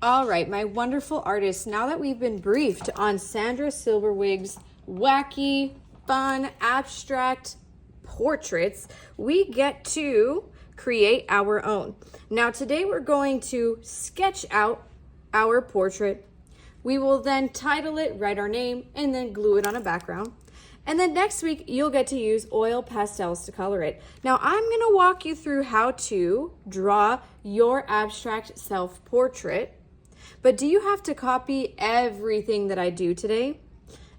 All right, my wonderful artists, now that we've been briefed on Sandra Silverwig's wacky, fun, abstract portraits, we get to create our own. Now today we're going to sketch out our portrait. We will then title it, write our name, and then glue it on a background. And then next week, you'll get to use oil pastels to color it. Now, I'm gonna walk you through how to draw your abstract self-portrait. But do you have to copy everything that I do today?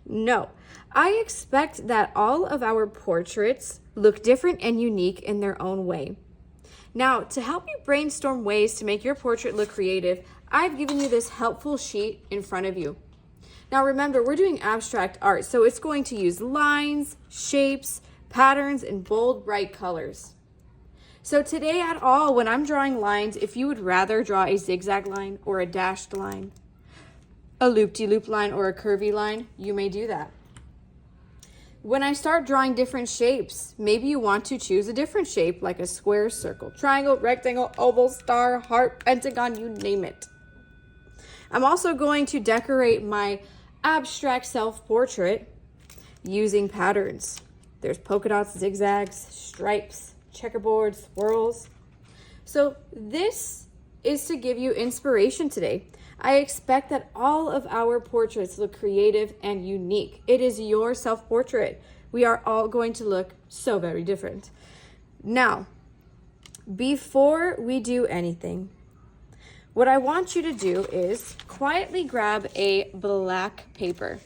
No. I expect that all of our portraits look different and unique in their own way. Now, to help you brainstorm ways to make your portrait look creative, I've given you this helpful sheet in front of you. Now remember, we're doing abstract art, so it's going to use lines, shapes, patterns, and bold, bright colors. So today at all, when I'm drawing lines, if you would rather draw a zigzag line or a dashed line, a loop-de-loop line or a curvy line, you may do that. When I start drawing different shapes, maybe you want to choose a different shape, like a square, circle, triangle, rectangle, oval, star, heart, pentagon, you name it. I'm also going to decorate my abstract self-portrait using patterns. There's polka dots, zigzags, stripes, checkerboards, swirls. So this is to give you inspiration today. I expect that all of our portraits look creative and unique. It is your self-portrait. We are all going to look so very different. Now, before we do anything, what I want you to do is quietly grab a black paper.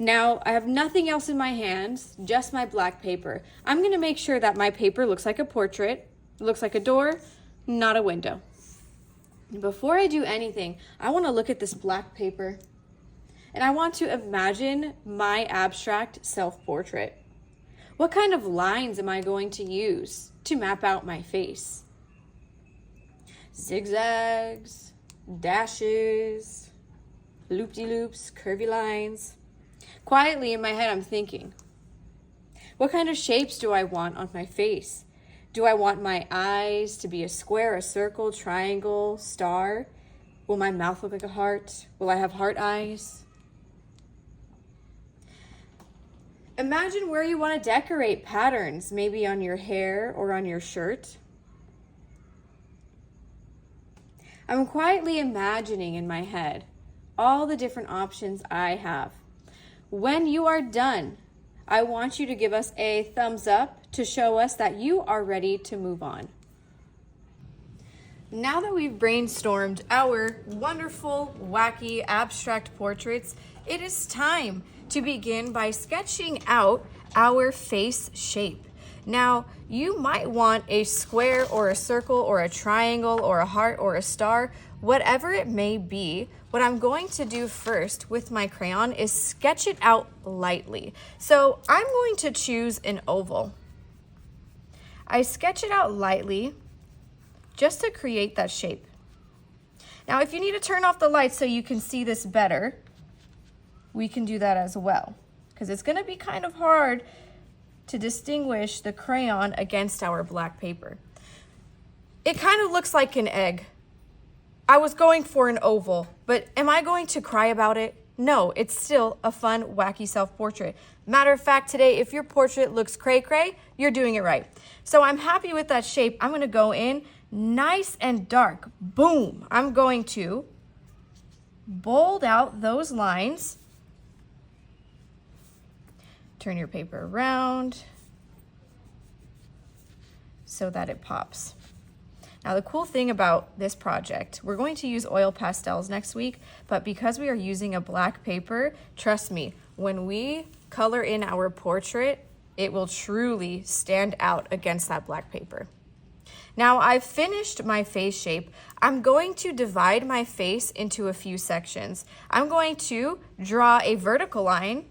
Now, I have nothing else in my hands, just my black paper. I'm going to make sure that my paper looks like a portrait, looks like a door, not a window. Before I do anything, I want to look at this black paper, and I want to imagine my abstract self-portrait. What kind of lines am I going to use to map out my face? Zigzags, dashes, loop-de-loops, curvy lines. Quietly in my head, I'm thinking, what kind of shapes do I want on my face? Do I want my eyes to be a square, a circle, triangle, star? Will my mouth look like a heart? Will I have heart eyes? Imagine where you want to decorate patterns, maybe on your hair or on your shirt. I'm quietly imagining in my head all the different options I have. When you are done, I want you to give us a thumbs up to show us that you are ready to move on. Now that we've brainstormed our wonderful, wacky, abstract portraits, it is time to begin by sketching out our face shape. Now, you might want a square or a circle or a triangle or a heart or a star, whatever it may be. What I'm going to do first with my crayon is sketch it out lightly. So I'm going to choose an oval. I sketch it out lightly just to create that shape. Now, if you need to turn off the lights so you can see this better, we can do that as well, because it's going to be kind of hard to distinguish the crayon against our black paper. It kind of looks like an egg. I was going for an oval, but am I going to cry about it? No, it's still a fun, wacky self-portrait. Matter of fact, today, if your portrait looks cray-cray, you're doing it right. So I'm happy with that shape. I'm gonna go in nice and dark. Boom! I'm going to bold out those lines. Turn your paper around so that it pops. Now, the cool thing about this project, we're going to use oil pastels next week, but because we are using a black paper, trust me, when we color in our portrait, it will truly stand out against that black paper. Now, I've finished my face shape. I'm going to divide my face into a few sections. I'm going to draw a vertical line.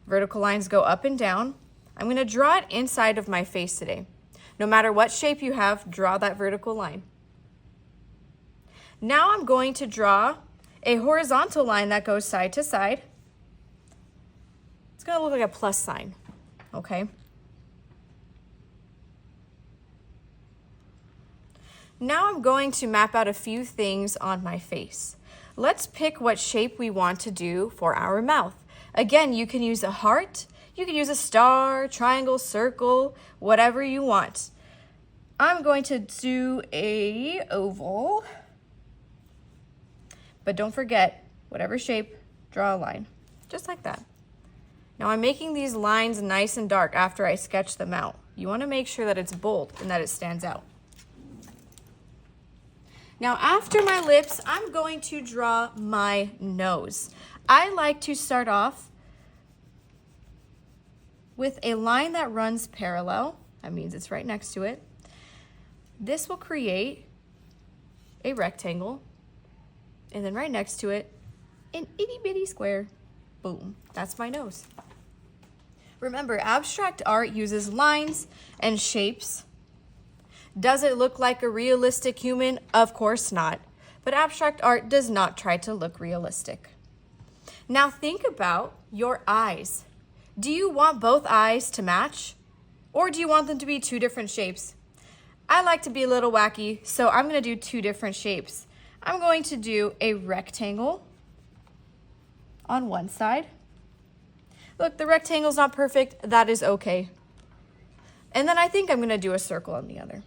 Vertical lines go up and down. I'm going to draw it inside of my face today. No matter what shape you have, draw that vertical line. Now I'm going to draw a horizontal line that goes side to side. It's going to look like a plus sign, okay? Now I'm going to map out a few things on my face. Let's pick what shape we want to do for our mouth. Again, you can use a heart, you can use a star, triangle, circle, whatever you want. I'm going to do a oval, but don't forget, whatever shape, draw a line, just like that. Now I'm making these lines nice and dark after I sketch them out. You want to make sure that it's bold and that it stands out. Now after my lips, I'm going to draw my nose. I like to start off with a line that runs parallel. That means it's right next to it. This will create a rectangle, and then right next to it, an itty bitty square. Boom, that's my nose. Remember, abstract art uses lines and shapes. Does it look like a realistic human? Of course not. But abstract art does not try to look realistic. Now think about your eyes. Do you want both eyes to match? Or do you want them to be two different shapes? I like to be a little wacky, so I'm going to do two different shapes. I'm going to do a rectangle on one side. Look, the rectangle's not perfect. That is okay. And then I think I'm going to do a circle on the other.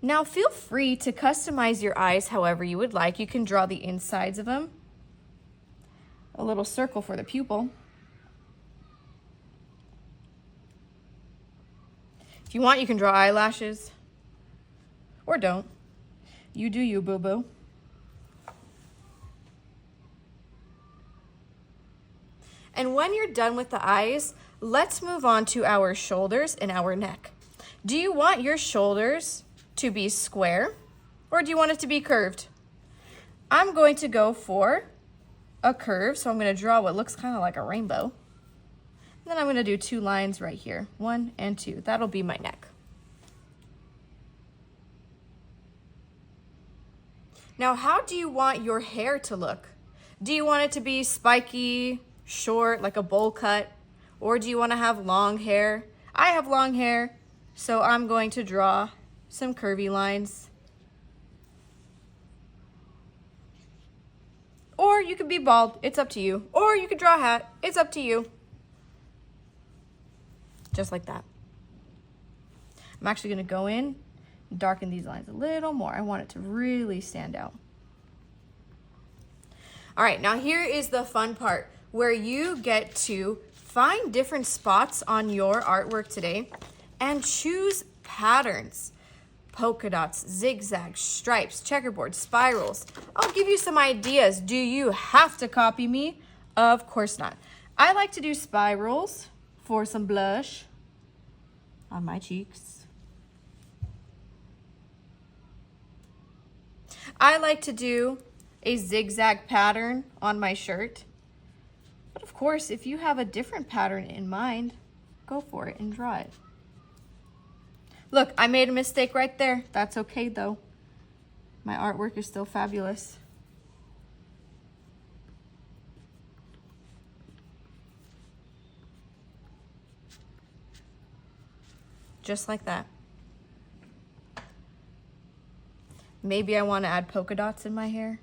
Now feel free to customize your eyes however you would like. You can draw the insides of them. A little circle for the pupil. If you want, you can draw eyelashes. Or don't. You do you, boo-boo. And when you're done with the eyes, let's move on to our shoulders and our neck. Do you want your shoulders to be square, or do you want it to be curved? I'm going to go for a curve, so I'm going to draw what looks kind of like a rainbow. And then I'm going to do two lines right here, 1 and 2. That'll be my neck. Now, how do you want your hair to look? Do you want it to be spiky, short, like a bowl cut, or do you want to have long hair? I have long hair, so I'm going to draw some curvy lines. Or you could be bald, it's up to you. Or you could draw a hat, it's up to you. Just like that. I'm actually gonna go in and darken these lines a little more. I want it to really stand out. All right, now here is the fun part where you get to find different spots on your artwork today and choose patterns. Polka dots, zigzags, stripes, checkerboard, spirals. I'll give you some ideas. Do you have to copy me? Of course not. I like to do spirals for some blush on my cheeks. I like to do a zigzag pattern on my shirt. But of course, if you have a different pattern in mind, go for it and draw it. Look, I made a mistake right there. That's okay though. My artwork is still fabulous. Just like that. Maybe I want to add polka dots in my hair.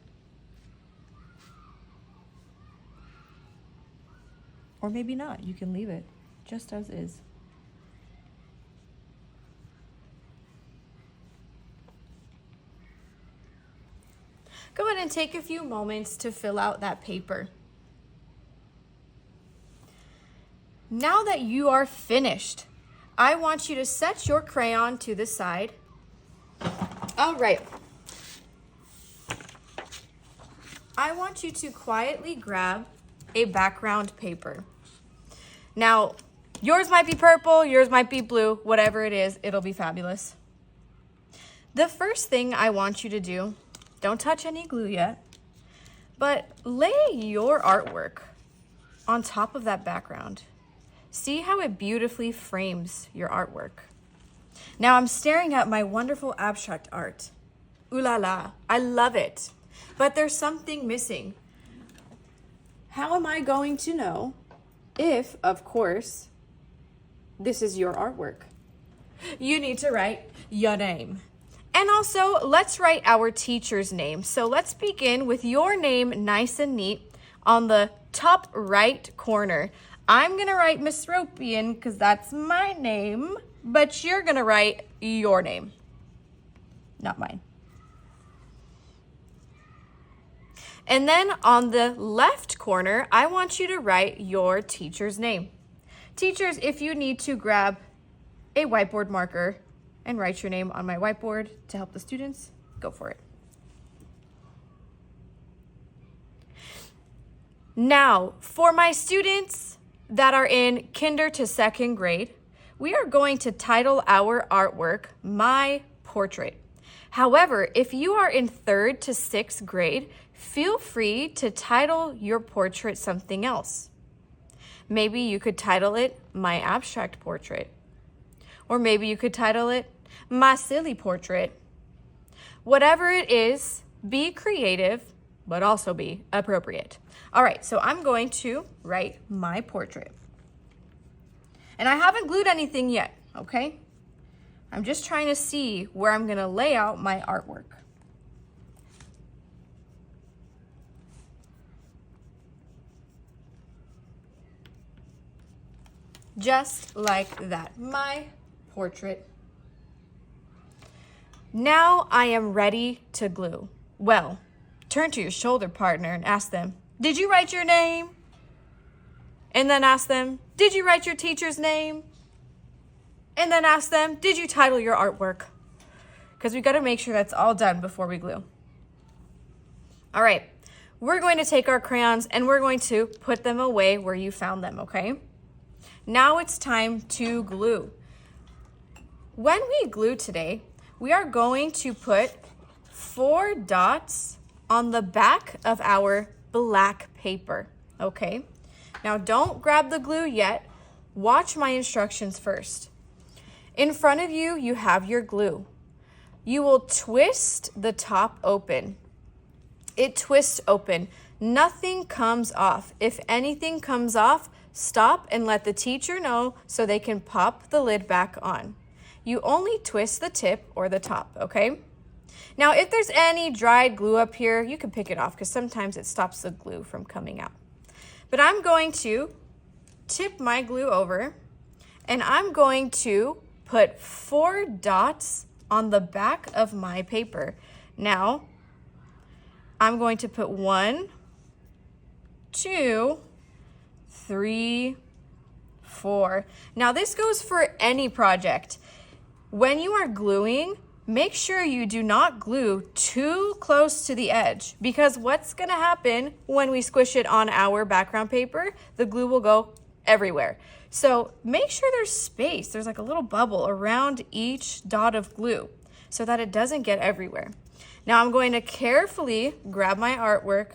Or maybe not. You can leave it just as is. Go ahead and take a few moments to fill out that paper. Now that you are finished, I want you to set your crayon to the side. All right. I want you to quietly grab a background paper. Now, yours might be purple, yours might be blue, whatever it is, it'll be fabulous. The first thing I want you to do, don't touch any glue yet, but lay your artwork on top of that background. See how it beautifully frames your artwork. Now I'm staring at my wonderful abstract art. Ooh la la, I love it. But there's something missing. How am I going to know if, of course, this is your artwork? you need to write your name. And also, let's write our teacher's name. So let's begin with your name nice and neat on the top right corner. I'm gonna write Miss Ropian because that's my name, but you're gonna write your name, not mine. And then on the left corner, I want you to write your teacher's name. Teachers, if you need to grab a whiteboard marker and write your name on my whiteboard to help the students, go for it. Now, for my students that are in kinder to second grade, we are going to title our artwork, My Portrait. However, if you are in third to sixth grade, feel free to title your portrait something else. Maybe you could title it My Abstract Portrait. Or maybe you could title it My Silly Portrait. Whatever it is, be creative, but also be appropriate. All right, so I'm going to write My Portrait. And I haven't glued anything yet, okay? I'm just trying to see where I'm gonna lay out my artwork. Just like that, My Portrait. Now I am ready to glue. Well, turn to your shoulder partner and ask them, did you write your name? And then ask them, did you write your teacher's name? And then ask them, did you title your artwork? Because we got to make sure that's all done before we glue. All right, we're going to take our crayons and we're going to put them away where you found them, okay? Now it's time to glue. When we glue today, we are going to put 4 dots on the back of our black paper, okay? Now don't grab the glue yet. Watch my instructions first. In front of you, you have your glue. You will twist the top open. It twists open. Nothing comes off. If anything comes off, stop and let the teacher know so they can pop the lid back on. You only twist the tip or the top, okay? Now, if there's any dried glue up here, you can pick it off because sometimes it stops the glue from coming out. But I'm going to tip my glue over and I'm going to put 4 dots on the back of my paper. Now, I'm going to put 1, 2, 3, 4. Now, this goes for any project. When you are gluing, make sure you do not glue too close to the edge because what's going to happen when we squish it on our background paper, the glue will go everywhere. So make sure there's space. There's like a little bubble around each dot of glue so that it doesn't get everywhere. Now I'm going to carefully grab my artwork.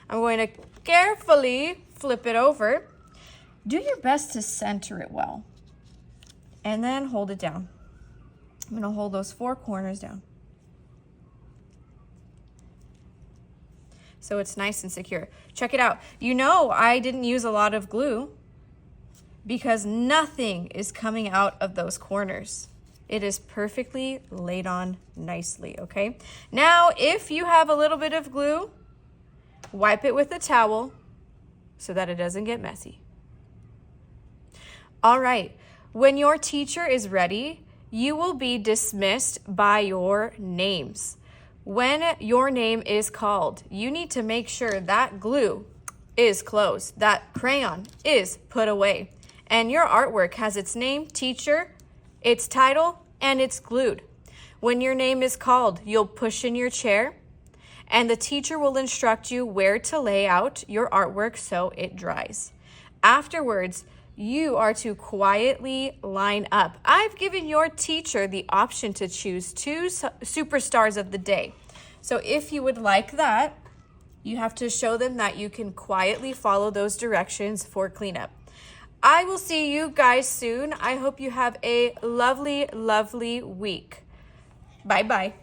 I'm going to carefully flip it over. Do your best to center it well and then hold it down. I'm going to hold those 4 corners down so it's nice and secure. Check it out. You know I didn't use a lot of glue because nothing is coming out of those corners. It is perfectly laid on nicely, okay? Now, if you have a little bit of glue, wipe it with a towel so that it doesn't get messy. All right, when your teacher is ready, you will be dismissed by your names. When your name is called, you need to make sure that glue is closed, that crayon is put away, and your artwork has its name, teacher, its title, and it's glued. When your name is called, you'll push in your chair, and the teacher will instruct you where to lay out your artwork so it dries. Afterwards, you are to quietly line up. I've given your teacher the option to choose 2 superstars of the day. So if you would like that, you have to show them that you can quietly follow those directions for cleanup. I will see you guys soon. I hope you have a lovely, lovely week. Bye-bye.